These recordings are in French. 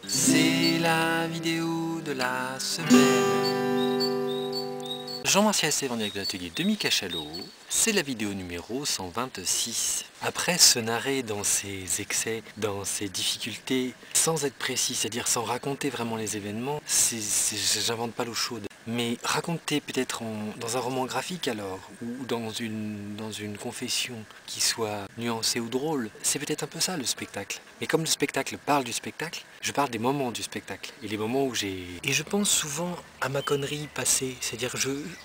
C'est la vidéo de la semaine. Jean-Martial Estève en direct de l'atelier Demi Cachalot, c'est la vidéo numéro 126. Après se narrer dans ses excès, dans ses difficultés, sans être précis, c'est-à-dire sans raconter vraiment les événements, j'invente pas l'eau chaude. Mais raconter peut-être dans un roman graphique alors, ou dans une confession qui soit nuancée ou drôle, c'est peut-être un peu ça le spectacle. Mais comme le spectacle parle du spectacle, je parle des moments du spectacle, et les moments où j'ai... Et je pense souvent à ma connerie passée, c'est-à-dire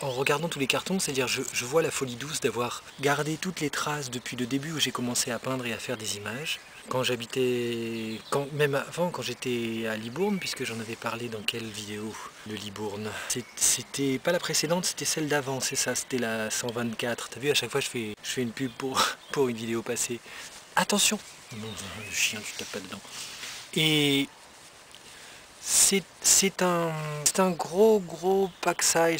en regardant tous les cartons, c'est-à-dire je vois la folie douce d'avoir gardé toutes les traces depuis le début où j'ai commencé à peindre et à faire des images. Quand j'habitais, même avant, quand j'étais à Libourne, puisque j'en avais parlé dans quelle vidéo de Libourne. C'était pas la précédente, c'était celle d'avant, c'est ça, c'était la 124. T'as vu, à chaque fois je fais une pub pour une vidéo passée. Attention, non, le chien, tu tapes pas dedans. Et c'est un gros paquet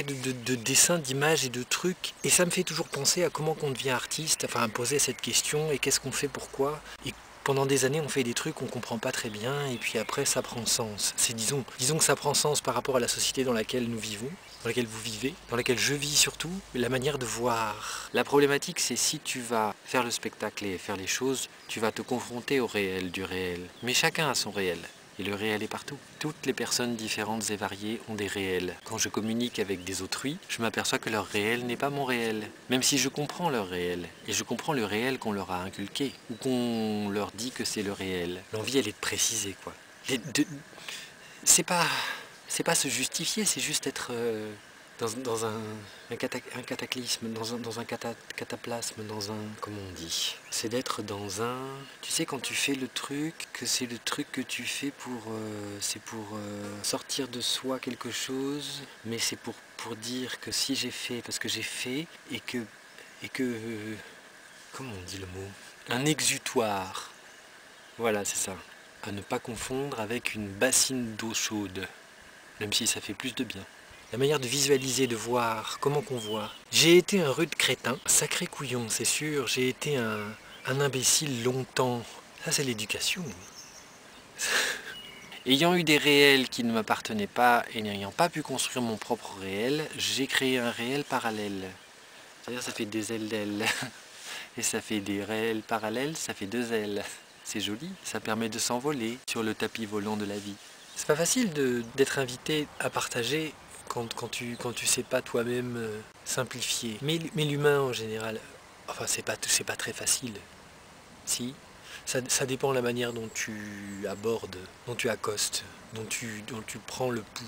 de dessins, d'images et de trucs. Et ça me fait toujours penser à comment on devient artiste, enfin à poser cette question et qu'est-ce qu'on fait, pourquoi. Et pendant des années on fait des trucs qu'on comprend pas très bien et puis après ça prend sens. Disons que ça prend sens par rapport à la société dans laquelle nous vivons, dans laquelle vous vivez, dans laquelle je vis surtout, la manière de voir. La problématique c'est si tu vas faire le spectacle et faire les choses, tu vas te confronter au réel du réel. Mais chacun a son réel. Et le réel est partout. Toutes les personnes différentes et variées ont des réels. Quand je communique avec des autrui, je m'aperçois que leur réel n'est pas mon réel. Même si je comprends leur réel. Et je comprends le réel qu'on leur a inculqué. Ou qu'on leur dit que c'est le réel. L'envie, elle est de préciser, quoi. C'est pas se justifier, c'est juste être dans un cataclysme, dans un cataplasme, comment on dit? C'est d'être dans un... Tu sais, quand tu fais le truc, que c'est le truc que tu fais c'est pour sortir de soi quelque chose, mais c'est pour dire que si j'ai fait, parce que j'ai fait, et que comment on dit le mot? Un exutoire. Voilà, c'est ça. À ne pas confondre avec une bassine d'eau chaude, même si ça fait plus de bien. La manière de visualiser, de voir, comment qu'on voit. J'ai été un rude crétin, un sacré couillon, c'est sûr. J'ai été un imbécile longtemps. Ça, c'est l'éducation. Ayant eu des réels qui ne m'appartenaient pas et n'ayant pas pu construire mon propre réel, j'ai créé un réel parallèle. C'est-à-dire ça fait des ailes d'ailes. Et ça fait des réels parallèles, ça fait deux ailes. C'est joli, ça permet de s'envoler sur le tapis volant de la vie. C'est pas facile d'être invité à partager quand tu sais pas toi-même simplifier. Mais l'humain en général, enfin c'est pas très facile. Si, ça dépend de la manière dont tu abordes, dont tu accostes, dont tu prends le pouls.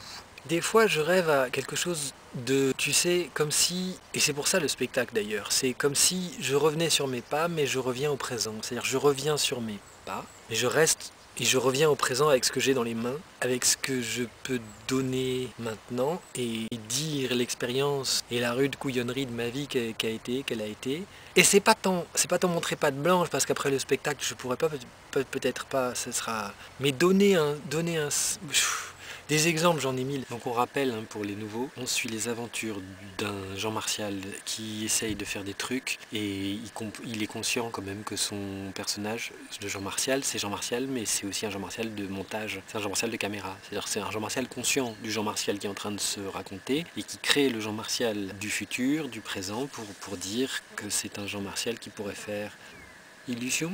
Des fois je rêve à quelque chose de, tu sais, comme si, et c'est pour ça le spectacle d'ailleurs, c'est comme si je revenais sur mes pas mais je reviens au présent. C'est-à-dire je reviens sur mes pas, mais je reste et je reviens au présent avec ce que j'ai dans les mains, avec ce que je peux donner maintenant et dire l'expérience et la rude couillonnerie de ma vie qu'elle a été. Et c'est pas tant montrer patte blanche parce qu'après le spectacle je pourrais pas, peut-être pas, ce sera, mais donner un des exemples, j'en ai mille. Donc on rappelle pour les nouveaux, on suit les aventures d'un Jean-Martial qui essaye de faire des trucs et il est conscient quand même que son personnage de Jean-Martial, c'est Jean-Martial, mais c'est aussi un Jean-Martial de montage, c'est un Jean-Martial de caméra. C'est-à-dire c'est un Jean-Martial conscient du Jean-Martial qui est en train de se raconter et qui crée le Jean-Martial du futur, du présent, pour dire que c'est un Jean-Martial qui pourrait faire illusion.